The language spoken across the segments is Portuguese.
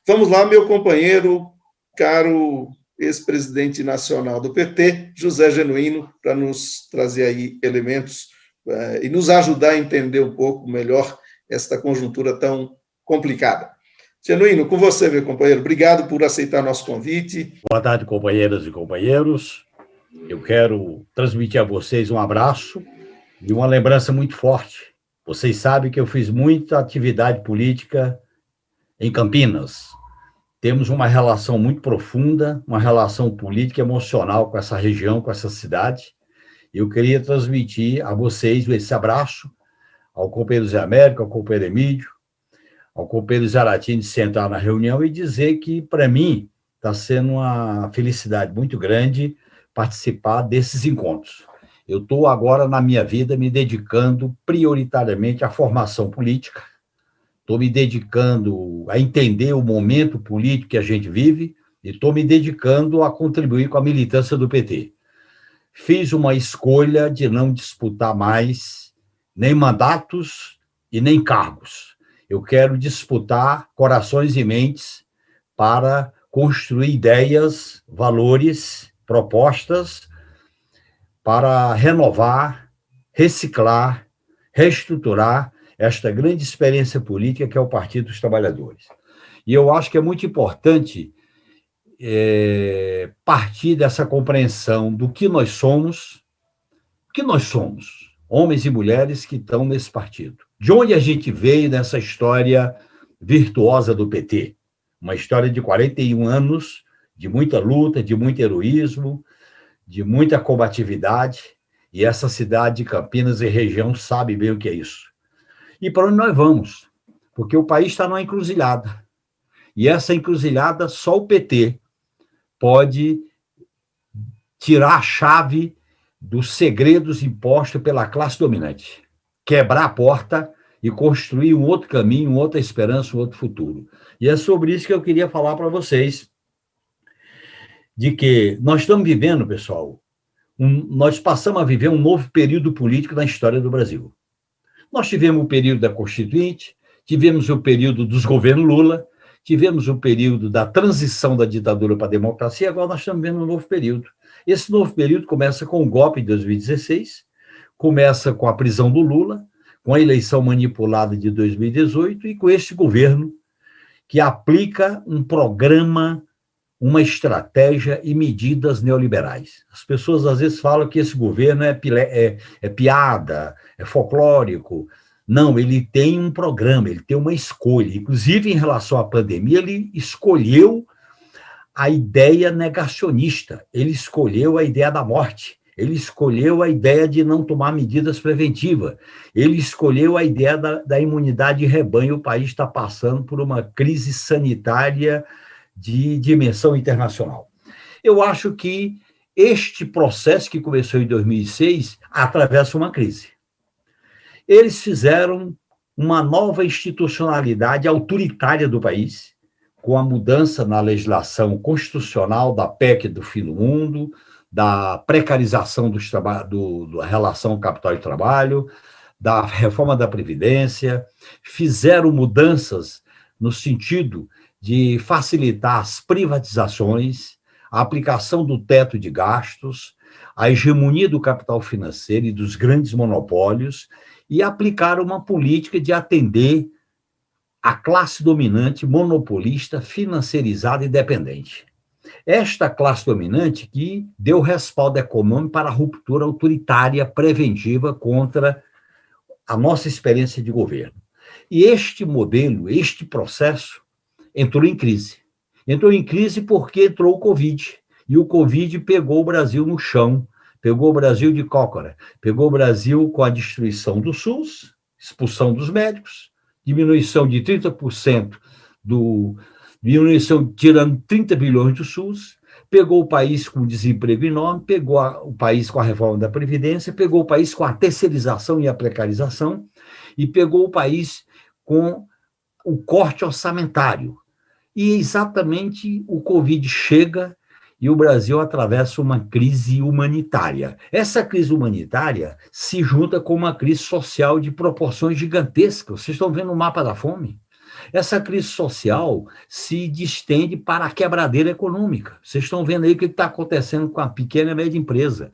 Vamos lá, meu companheiro, caro ex-presidente nacional do PT, José Genuíno, para nos trazer aí elementos e nos ajudar a entender um pouco melhor esta conjuntura tão complicada. Genuíno, com você, meu companheiro. Obrigado por aceitar nosso convite. Boa tarde, companheiras e companheiros. Eu quero transmitir a vocês um abraço e uma lembrança muito forte. Vocês sabem que eu fiz muita atividade política em Campinas. Temos uma relação muito profunda, uma relação política e emocional com essa região, com essa cidade. Eu queria transmitir a vocês esse abraço, ao companheiro Zé Américo, ao companheiro Emílio, ao companheiro Zaratini, de sentar na reunião e dizer que, para mim, está sendo uma felicidade muito grande participar desses encontros. Eu estou agora, na minha vida, me dedicando prioritariamente à formação política, estou me dedicando a entender o momento político que a gente vive e estou me dedicando a contribuir com a militância do PT. Fiz uma escolha de não disputar mais nem mandatos e nem cargos. Eu quero disputar corações e mentes para construir ideias, valores, propostas para renovar, reciclar, reestruturar esta grande experiência política que é o Partido dos Trabalhadores. E eu acho que é muito importante partir dessa compreensão do que nós somos, homens e mulheres que estão nesse partido. De onde a gente veio nessa história virtuosa do PT? Uma história de 41 anos, de muita luta, de muito heroísmo, de muita combatividade, e essa cidade de Campinas e região sabe bem o que é isso. E para onde nós vamos? Porque o país está numa encruzilhada. E essa encruzilhada, só o PT pode tirar a chave dos segredos impostos pela classe dominante, quebrar a porta e construir um outro caminho, uma outra esperança, um outro futuro. E é sobre isso que eu queria falar para vocês, de que nós estamos vivendo, pessoal, nós passamos a viver um novo período político na história do Brasil. Nós tivemos o período da Constituinte, tivemos o período dos governos Lula, tivemos o período da transição da ditadura para a democracia, agora nós estamos vendo um novo período. Esse novo período começa com o golpe de 2016, começa com a prisão do Lula, com a eleição manipulada de 2018 e com este governo que aplica um programa, uma estratégia e medidas neoliberais. As pessoas às vezes falam que esse governo é piada, é folclórico. Não, ele tem um programa, ele tem uma escolha. Inclusive, em relação à pandemia, ele escolheu a ideia negacionista, ele escolheu a ideia da morte, ele escolheu a ideia de não tomar medidas preventivas, ele escolheu a ideia da imunidade de rebanho. O país está passando por uma crise sanitária de dimensão internacional. Eu acho que este processo que começou em 2006 atravessa uma crise. Eles fizeram uma nova institucionalidade autoritária do país, com a mudança na legislação constitucional da PEC do fim do mundo, da precarização da relação capital e trabalho, da reforma da Previdência, fizeram mudanças no sentido de facilitar as privatizações, a aplicação do teto de gastos, a hegemonia do capital financeiro e dos grandes monopólios, e aplicar uma política de atender a classe dominante, monopolista, financiarizada e dependente. Esta classe dominante que deu respaldo econômico para a ruptura autoritária preventiva contra a nossa experiência de governo. E este modelo, este processo, entrou em crise. Entrou em crise porque entrou o Covid. E o Covid pegou o Brasil no chão, pegou o Brasil de cócora, pegou o Brasil com a destruição do SUS, expulsão dos médicos, diminuição de 30% diminuição tirando 30 bilhões do SUS, pegou o país com desemprego enorme, pegou o país com a reforma da Previdência, pegou o país com a terceirização e a precarização, e pegou o país com o corte orçamentário. E exatamente o Covid chega e o Brasil atravessa uma crise humanitária. Essa crise humanitária se junta com uma crise social de proporções gigantescas. Vocês estão vendo o mapa da fome? essa crise social se distende para a quebradeira econômica. Vocês estão vendo aí o que está acontecendo com a pequena e média empresa.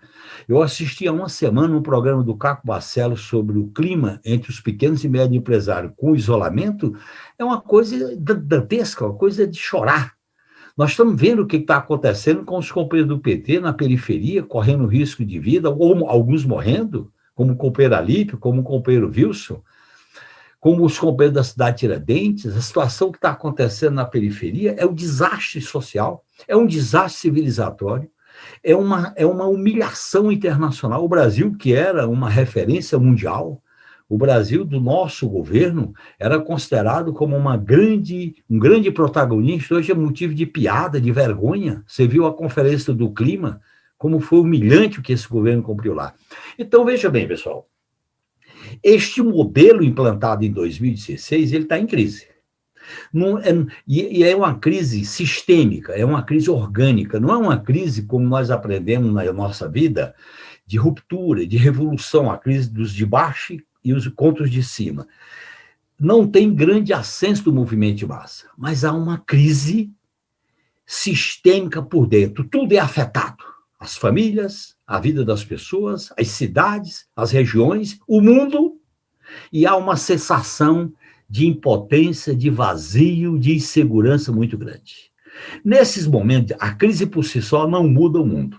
Eu assisti há uma semana um programa do Caco Barcelos sobre o clima entre os pequenos e médios empresários com o isolamento. É uma coisa dantesca, uma coisa de chorar. Nós estamos vendo o que está acontecendo com os companheiros do PT na periferia, correndo risco de vida, ou alguns morrendo, como o companheiro Alípio, como o companheiro Wilson, como os companheiros da cidade de Tiradentes. A situação que está acontecendo na periferia é um desastre social, é um desastre civilizatório, é uma humilhação internacional. O Brasil, que era uma referência mundial, o Brasil do nosso governo era considerado como um grande protagonista, hoje é motivo de piada, de vergonha. Você viu a conferência do clima, como foi humilhante o que esse governo cumpriu lá. Então, veja bem, pessoal, este modelo implantado em 2016, ele está em crise. E é uma crise sistêmica, é uma crise orgânica, não é uma crise como nós aprendemos na nossa vida, de ruptura, de revolução, a crise dos de baixo e os contra os de cima. Não tem grande ascenso do movimento de massa, mas há uma crise sistêmica por dentro. Tudo é afetado. As famílias, a vida das pessoas, as cidades, as regiões, o mundo, e há uma sensação de impotência, de vazio, de insegurança muito grande. Nesses momentos, a crise por si só não muda o mundo.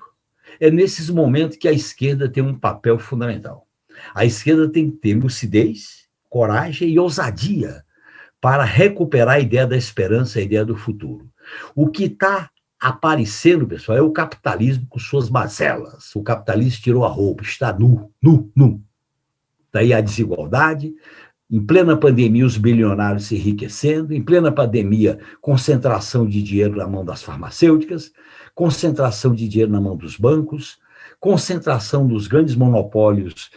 É nesses momentos que a esquerda tem um papel fundamental. A esquerda tem que ter lucidez, coragem e ousadia para recuperar a ideia da esperança, a ideia do futuro. O que está aparecendo, pessoal, é o capitalismo com suas mazelas. O capitalismo tirou a roupa, está nu. Daí a desigualdade. Em plena pandemia, os bilionários se enriquecendo. Em plena pandemia, concentração de dinheiro na mão das farmacêuticas, concentração de dinheiro na mão dos bancos, concentração dos grandes monopólios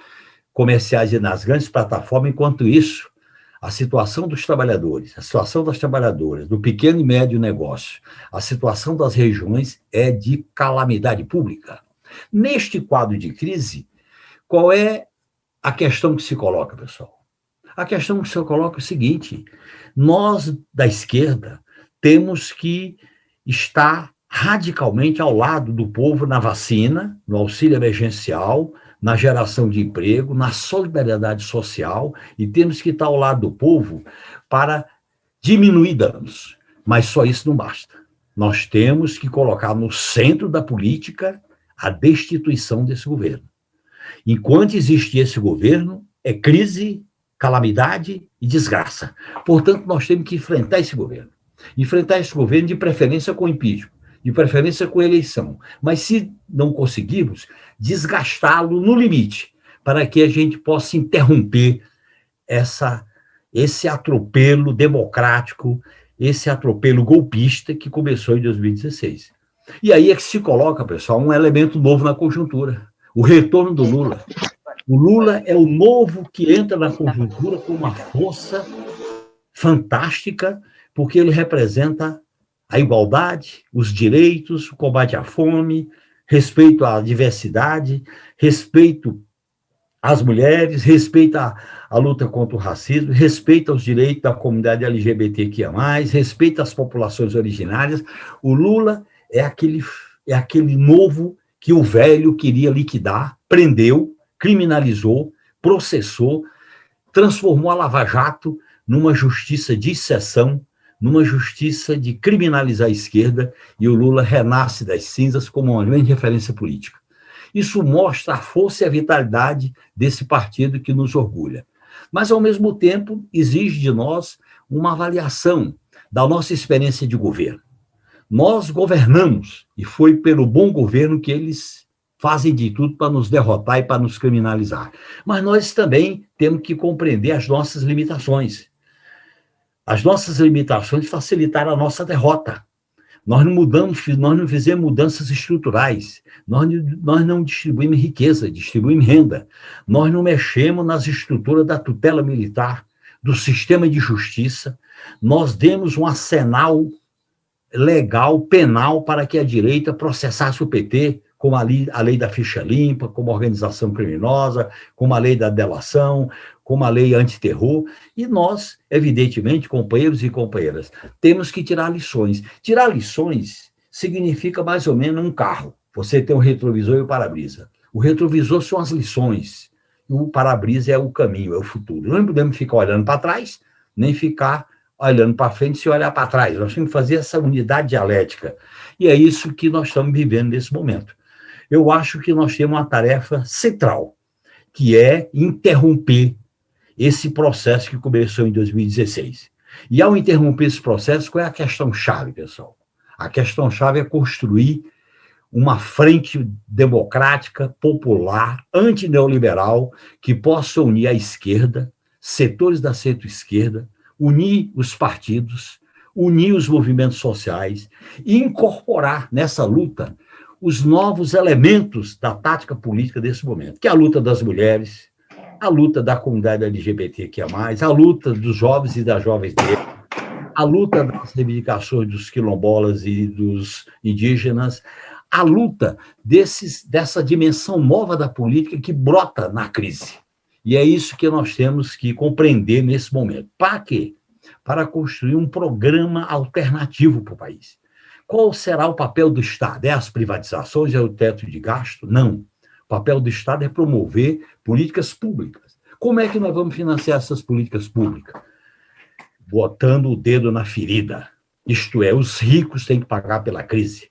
comerciais e nas grandes plataformas. Enquanto isso, a situação dos trabalhadores, a situação das trabalhadoras, do pequeno e médio negócio, a situação das regiões é de calamidade pública. Neste quadro de crise, qual é a questão que se coloca, pessoal? A questão que se coloca é o seguinte: nós, da esquerda, temos que estar radicalmente ao lado do povo na vacina, no auxílio emergencial, na geração de emprego, na solidariedade social, e temos que estar ao lado do povo para diminuir danos. Mas só isso não basta. Nós temos que colocar no centro da política a destituição desse governo. Enquanto existir esse governo, é crise, calamidade e desgraça. Portanto, nós temos que enfrentar esse governo. Enfrentar esse governo de preferência com impeachment, de preferência com eleição. Mas se não conseguirmos, desgastá-lo no limite, para que a gente possa interromper esse atropelo democrático, esse atropelo golpista que começou em 2016. E aí é que se coloca, pessoal, um elemento novo na conjuntura: o retorno do Lula. O Lula é o novo que entra na conjuntura com uma força fantástica, porque ele representa a igualdade, os direitos, o combate à fome, respeito à diversidade, respeito às mulheres, respeito à luta contra o racismo, respeito aos direitos da comunidade LGBTQIA+, respeito às populações originárias. O Lula é aquele novo que o velho queria liquidar, prendeu, criminalizou, processou, transformou a Lava Jato numa justiça de exceção, numa justiça de criminalizar a esquerda, e o Lula renasce das cinzas como uma grande referência política. Isso mostra a força e a vitalidade desse partido que nos orgulha. Mas, ao mesmo tempo, exige de nós uma avaliação da nossa experiência de governo. Nós governamos, e foi pelo bom governo que eles fazem de tudo para nos derrotar e para nos criminalizar. Mas nós também temos que compreender as nossas limitações. As nossas limitações facilitaram a nossa derrota. Nós não fizemos mudanças estruturais, nós não distribuímos riqueza, distribuímos renda, nós não mexemos nas estruturas da tutela militar, do sistema de justiça, nós demos um arsenal legal, penal, para que a direita processasse o PT, como a lei da ficha limpa, como a organização criminosa, como a lei da delação, como a lei antiterror, e nós, evidentemente, companheiros e companheiras, temos que tirar lições. Tirar lições significa mais ou menos um carro. Você tem o retrovisor e o para-brisa. O retrovisor são as lições, e o para-brisa é o caminho, é o futuro. Não podemos ficar olhando para trás, nem ficar olhando para frente se olhar para trás. Nós temos que fazer essa unidade dialética. E é isso que nós estamos vivendo nesse momento. Eu acho que nós temos uma tarefa central, que é interromper esse processo que começou em 2016. E ao interromper esse processo, qual é a questão-chave, pessoal? A questão-chave é construir uma frente democrática, popular, antineoliberal, que possa unir a esquerda, setores da centro-esquerda, unir os partidos, unir os movimentos sociais e incorporar nessa luta os novos elementos da tática política desse momento, que é a luta das mulheres, a luta da comunidade LGBTQIA+, a luta dos jovens e das jovens negras, a luta das reivindicações dos quilombolas e dos indígenas, a luta dessa dimensão nova da política que brota na crise. E é isso que nós temos que compreender nesse momento. Para quê? Para construir um programa alternativo para o país. Qual será o papel do Estado? É as privatizações? É o teto de gasto? Não. O papel do Estado é promover políticas públicas. Como é que nós vamos financiar essas políticas públicas? Botando o dedo na ferida. Isto é, os ricos têm que pagar pela crise.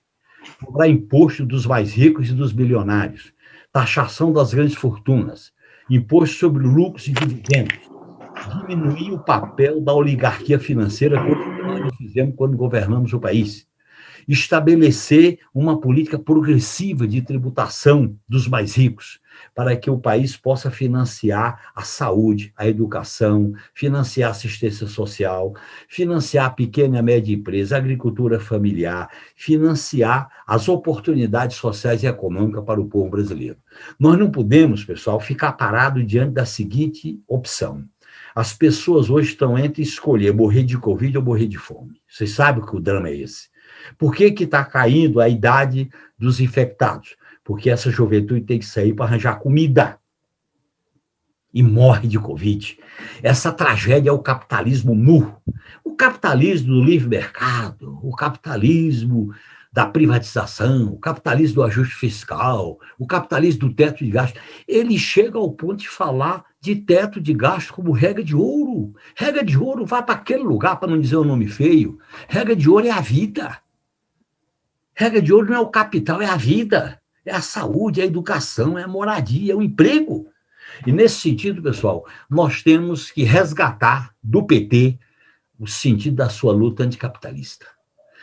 Cobrar imposto dos mais ricos e dos bilionários. Taxação das grandes fortunas. Imposto sobre lucros e dividendos. Diminuir o papel da oligarquia financeira, como nós fizemos quando governamos o país. Estabelecer uma política progressiva de tributação dos mais ricos, para que o país possa financiar a saúde, a educação, financiar a assistência social, financiar a pequena e a média empresa, a agricultura familiar, financiar as oportunidades sociais e econômicas para o povo brasileiro. Nós não podemos, pessoal, ficar parados diante da seguinte opção. As pessoas hoje estão entre escolher morrer de Covid ou morrer de fome. Vocês sabem que o drama é esse. Por que está caindo a idade dos infectados? Porque essa juventude tem que sair para arranjar comida e morre de Covid. Essa tragédia é o capitalismo nu. O capitalismo do livre mercado, o capitalismo da privatização, o capitalismo do ajuste fiscal, o capitalismo do teto de gasto, ele chega ao ponto de falar de teto de gasto como regra de ouro. Regra de ouro vai para aquele lugar, para não dizer o nome feio. Regra de ouro é a vida. Regra de ouro não é o capital, é a vida. É a saúde, é a educação, é a moradia, é o emprego. E nesse sentido, pessoal, nós temos que resgatar do PT o sentido da sua luta anticapitalista.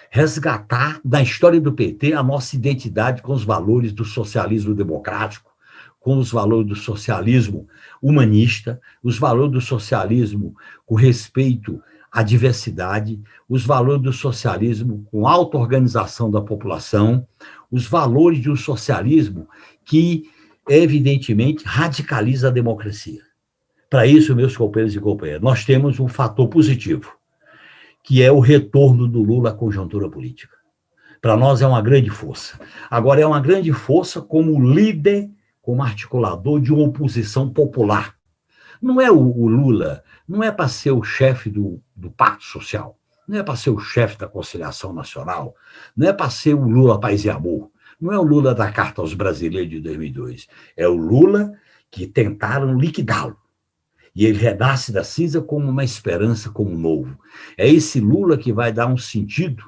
Resgatar da história do PT a nossa identidade com os valores do socialismo democrático, com os valores do socialismo humanista, os valores do socialismo com respeito à diversidade, os valores do socialismo com auto-organização da população, os valores de um socialismo que, evidentemente, radicaliza a democracia. Para isso, meus companheiros e companheiras, nós temos um fator positivo, que é o retorno do Lula à conjuntura política. Para nós é uma grande força. Agora, é uma grande força como líder, como articulador de uma oposição popular. Não é o Lula, não é para ser o chefe do Pacto Social, não é para ser o chefe da Conciliação Nacional, não é para ser o Lula Paz e Amor, não é o Lula da Carta aos Brasileiros de 2002, é o Lula que tentaram liquidá-lo. E ele renasce da cinza como uma esperança, como um novo. É esse Lula que vai dar um sentido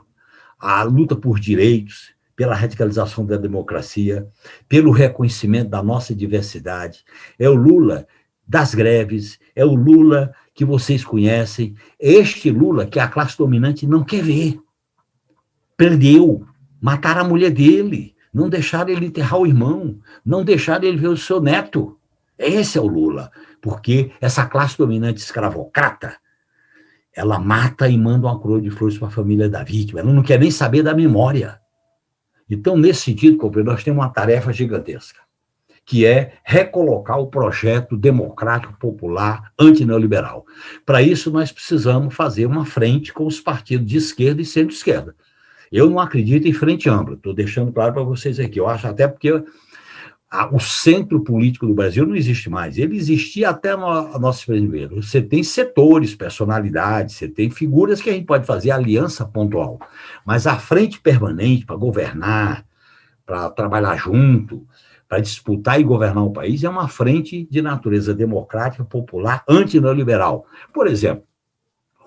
à luta por direitos, pela radicalização da democracia, pelo reconhecimento da nossa diversidade. É o Lula das greves, é o Lula que vocês conhecem, é este Lula que a classe dominante não quer ver. Prendeu, mataram a mulher dele, não deixaram ele enterrar o irmão, não deixaram ele ver o seu neto. Esse é o Lula, porque essa classe dominante escravocrata, ela mata e manda uma coroa de flores para a família da vítima, ela não quer nem saber da memória. Então, nesse sentido, companheiro, nós temos uma tarefa gigantesca, que é recolocar o projeto democrático, popular, antineoliberal. Para isso, nós precisamos fazer uma frente com os partidos de esquerda e centro-esquerda. Eu não acredito em frente ampla, estou deixando claro para vocês aqui. Eu acho até porque O centro político do Brasil não existe mais. Ele existia até no nosso primeiro. Você tem setores, personalidades, você tem figuras que a gente pode fazer aliança pontual. Mas a frente permanente para governar, para trabalhar junto, para disputar e governar o país, é uma frente de natureza democrática, popular, antineoliberal. Por exemplo,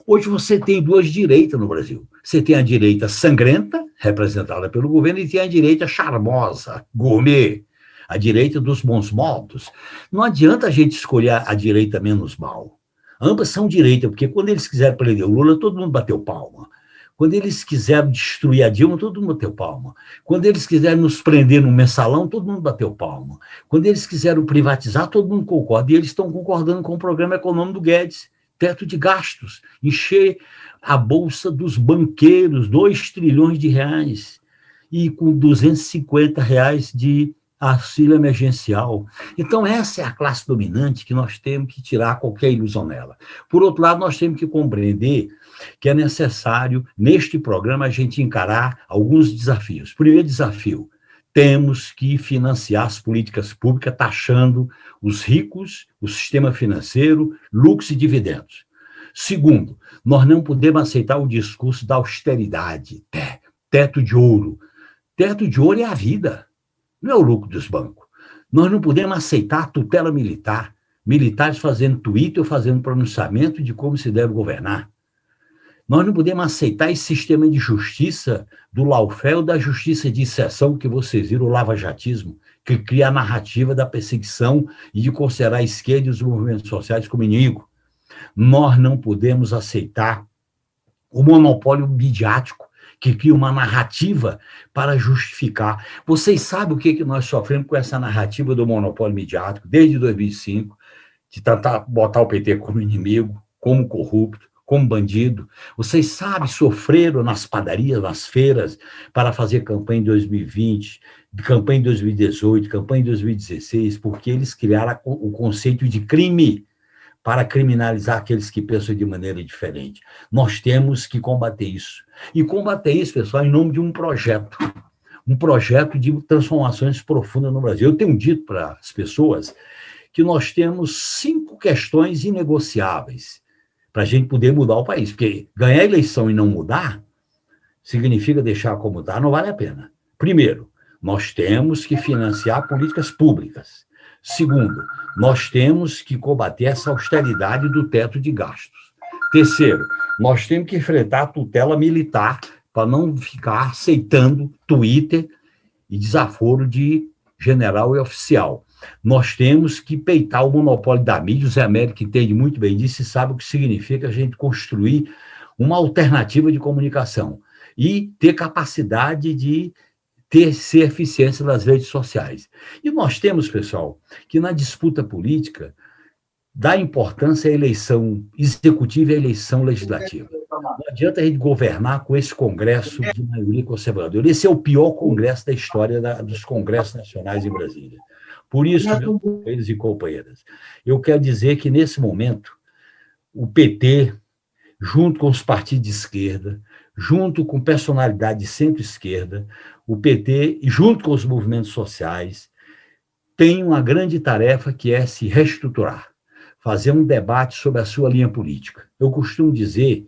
hoje você tem duas direitas no Brasil. Você tem a direita sangrenta, representada pelo governo, e tem a direita charmosa, gourmet, a direita dos bons modos. Não adianta a gente escolher a direita menos mal. Ambas são direita, porque quando eles quiserem prender o Lula, todo mundo bateu palma. Quando eles quiserem destruir a Dilma, todo mundo bateu palma. Quando eles quiserem nos prender no mensalão, todo mundo bateu palma. Quando eles quiserem privatizar, todo mundo concorda. E eles estão concordando com o programa econômico do Guedes, teto de gastos, encher a bolsa dos banqueiros, 2 trilhões de reais, e com 250 reais de auxílio emergencial. Então, essa é a classe dominante que nós temos que tirar qualquer ilusão nela. Por outro lado, nós temos que compreender que é necessário, neste programa, a gente encarar alguns desafios. Primeiro desafio, temos que financiar as políticas públicas taxando os ricos, o sistema financeiro, lucros e dividendos. Segundo, nós não podemos aceitar o discurso da austeridade, teto de ouro. Teto de ouro é a vida, não é o lucro dos bancos. Nós não podemos aceitar a tutela militar, militares fazendo tweet ou fazendo pronunciamento de como se deve governar. Nós não podemos aceitar esse sistema de justiça do lawfare ou da justiça de exceção que vocês viram, o lavajatismo, que cria a narrativa da perseguição e de considerar a esquerda e os movimentos sociais como inimigo. Nós não podemos aceitar o monopólio midiático, que cria uma narrativa para justificar. Vocês sabem o que nós sofremos com essa narrativa do monopólio midiático desde 2005, de tentar botar o PT como inimigo, como corrupto, como bandido. Vocês sabem, sofreram nas padarias, nas feiras, para fazer campanha em 2020, campanha em 2018, campanha em 2016, porque eles criaram o conceito de crime para criminalizar aqueles que pensam de maneira diferente. Nós temos que combater isso. E combater isso, pessoal, em nome de um projeto de transformações profundas no Brasil. Eu tenho dito para as pessoas que nós temos 5 questões inegociáveis para a gente poder mudar o país, porque ganhar a eleição e não mudar significa deixar como está, não vale a pena. Primeiro, nós temos que financiar políticas públicas. Segundo, nós temos que combater essa austeridade do teto de gastos. Terceiro, nós temos que enfrentar a tutela militar para não ficar aceitando Twitter e desaforo de general e oficial. Nós temos que peitar o monopólio da mídia. O Zé Américo entende muito bem disso e sabe o que significa a gente construir uma alternativa de comunicação e ter capacidade de ser eficiência das redes sociais. E nós temos, pessoal, que na disputa política dá importância à eleição executiva e à eleição legislativa. Não adianta a gente governar com esse Congresso de maioria conservadora. Esse é o pior Congresso da história dos Congressos Nacionais em Brasília. Por isso, meus companheiros e companheiras, eu quero dizer que, nesse momento, o PT, junto com os partidos de esquerda, junto com personalidade de centro-esquerda, o PT, junto com os movimentos sociais, tem uma grande tarefa que é se reestruturar, fazer um debate sobre a sua linha política. Eu costumo dizer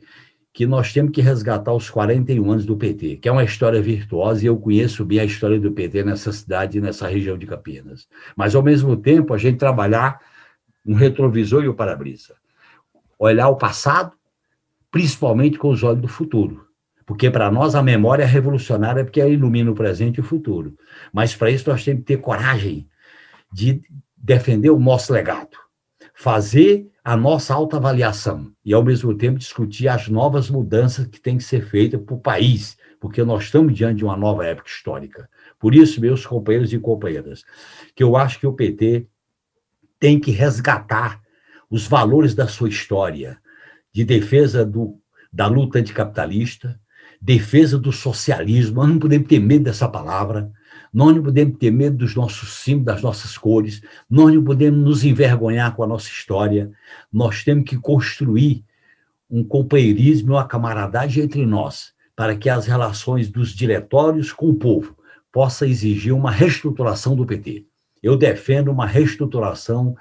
que nós temos que resgatar os 41 anos do PT, que é uma história virtuosa, e eu conheço bem a história do PT nessa cidade e nessa região de Campinas. Mas, ao mesmo tempo, a gente trabalhar um retrovisor e o para-brisa. Olhar o passado, principalmente com os olhos do futuro. Porque, para nós, a memória é revolucionária, porque ela ilumina o presente e o futuro. Mas, para isso, nós temos que ter coragem de defender o nosso legado, fazer a nossa autoavaliação e, ao mesmo tempo, discutir as novas mudanças que têm que ser feitas para o país, porque nós estamos diante de uma nova época histórica. Por isso, meus companheiros e companheiras, que eu acho que o PT tem que resgatar os valores da sua história, de defesa da luta anticapitalista, defesa do socialismo. Nós não podemos ter medo dessa palavra, nós não podemos ter medo dos nossos símbolos, das nossas cores, nós não podemos nos envergonhar com a nossa história. Nós temos que construir um companheirismo, uma camaradagem entre nós, para que as relações dos diretórios com o povo possam exigir uma reestruturação do PT. Eu defendo uma reestruturação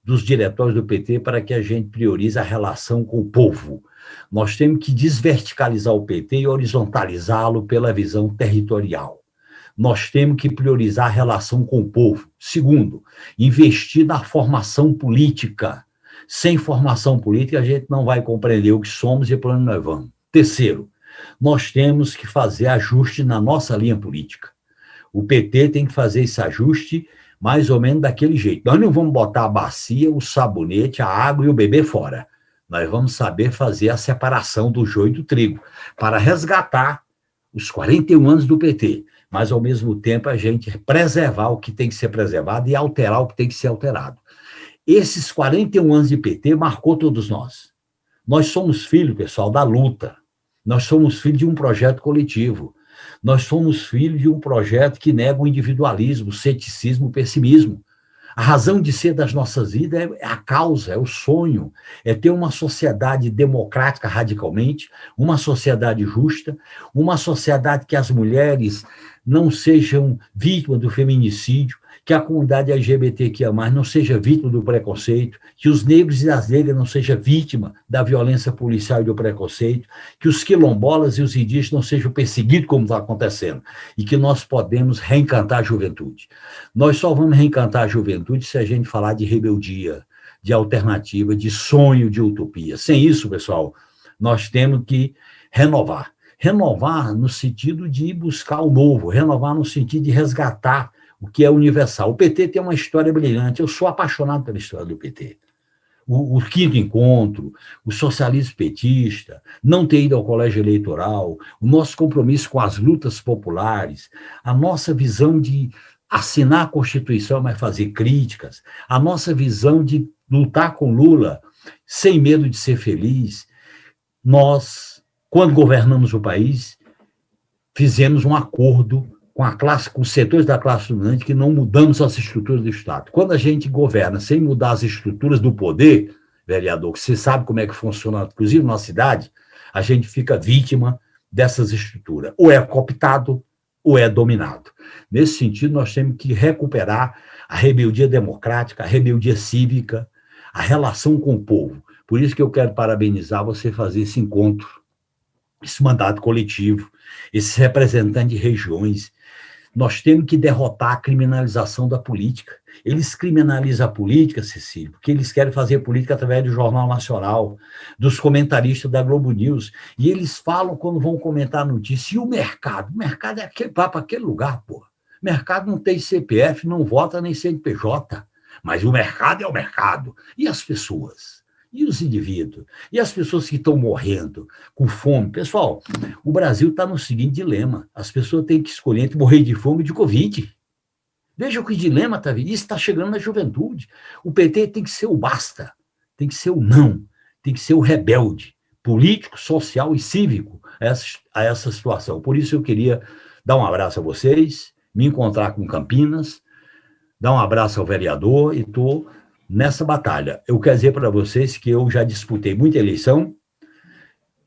dos diretórios do PT para que a gente priorize a relação com o povo. Nós temos que desverticalizar o PT e horizontalizá-lo pela visão territorial. Nós temos que priorizar a relação com o povo. Segundo, investir na formação política. Sem formação política, a gente não vai compreender o que somos e para onde nós vamos. Terceiro, nós temos que fazer ajuste na nossa linha política. O PT tem que fazer esse ajuste mais ou menos daquele jeito. Nós não vamos botar a bacia, o sabonete, a água e o bebê fora. Nós vamos saber fazer a separação do joio e do trigo, para resgatar os 41 anos do PT, mas, ao mesmo tempo, a gente preservar o que tem que ser preservado e alterar o que tem que ser alterado. Esses 41 anos de PT marcou todos nós. Nós somos filhos, pessoal, da luta. Nós somos filhos de um projeto coletivo. Nós somos filhos de um projeto que nega o individualismo, o ceticismo, o pessimismo. A razão de ser das nossas vidas é a causa, é o sonho, é ter uma sociedade democrática radicalmente, uma sociedade justa, uma sociedade que as mulheres não sejam vítimas do feminicídio, que a comunidade LGBTQIA+, não seja vítima do preconceito, que os negros e as negras não sejam vítimas da violência policial e do preconceito, que os quilombolas e os indígenas não sejam perseguidos como está acontecendo, e que nós podemos reencantar a juventude. Nós só vamos reencantar a juventude se a gente falar de rebeldia, de alternativa, de sonho, de utopia. Sem isso, pessoal, nós temos que renovar. Renovar no sentido de buscar o novo, renovar no sentido de resgatar o que é universal. O PT tem uma história brilhante, eu sou apaixonado pela história do PT. O quinto encontro, o socialismo petista, não ter ido ao colégio eleitoral, o nosso compromisso com as lutas populares, a nossa visão de assinar a Constituição, mas fazer críticas, a nossa visão de lutar com Lula sem medo de ser feliz. Nós, quando governamos o país, fizemos um acordo com a classe, com os setores da classe dominante, que não mudamos as estruturas do Estado. Quando a gente governa sem mudar as estruturas do poder, vereador, que você sabe como é que funciona, inclusive na cidade, a gente fica vítima dessas estruturas. Ou é cooptado, ou é dominado. Nesse sentido, nós temos que recuperar a rebeldia democrática, a rebeldia cívica, a relação com o povo. Por isso que eu quero parabenizar você fazer esse encontro, esse mandato coletivo, esses representantes de regiões. Nós temos que derrotar a criminalização da política. Eles criminalizam a política, Cecília, porque eles querem fazer política através do Jornal Nacional, dos comentaristas da Globo News. E eles falam, quando vão comentar a notícia, e o mercado? O mercado é aquele, vai para aquele lugar, pô. O mercado não tem CPF, não vota nem CNPJ. Mas o mercado é o mercado. E as pessoas? E os indivíduos? E as pessoas que estão morrendo com fome? Pessoal, o Brasil está no seguinte dilema. As pessoas têm que escolher entre morrer de fome e de Covid. Veja que dilema está vindo. Isso está chegando na juventude. O PT tem que ser o basta, tem que ser o não, tem que ser o rebelde, político, social e cívico a essa situação. Por isso eu queria dar um abraço a vocês, me encontrar com Campinas, dar um abraço ao vereador e estou nessa batalha. Eu quero dizer para vocês que eu já disputei muita eleição,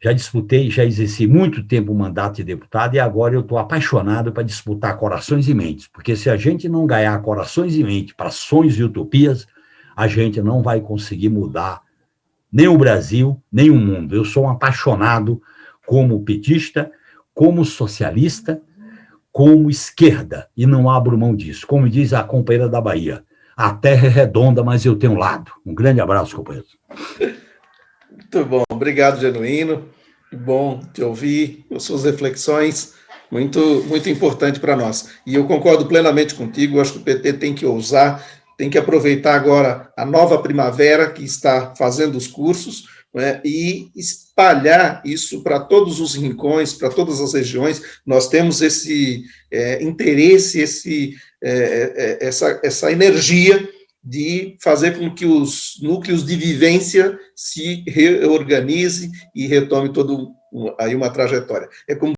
já exerci muito tempo o mandato de deputado e agora eu estou apaixonado para disputar corações e mentes, porque se a gente não ganhar corações e mentes para sonhos e utopias, a gente não vai conseguir mudar nem o Brasil, nem o mundo. Eu sou um apaixonado como petista, como socialista, como esquerda, e não abro mão disso. Como diz a companheira da Bahia, a terra é redonda, mas eu tenho um lado. Um grande abraço, companheiro. Muito bom. Obrigado, Genuíno. Que bom te ouvir, as suas reflexões, muito, muito importante para nós. E eu concordo plenamente contigo, acho que o PT tem que ousar, tem que aproveitar agora a nova primavera que está fazendo os cursos, né, e espalhar isso para todos os rincões, para todas as regiões. Nós temos esse interesse, essa energia de fazer com que os núcleos de vivência se reorganizem e retome aí uma trajetória. É como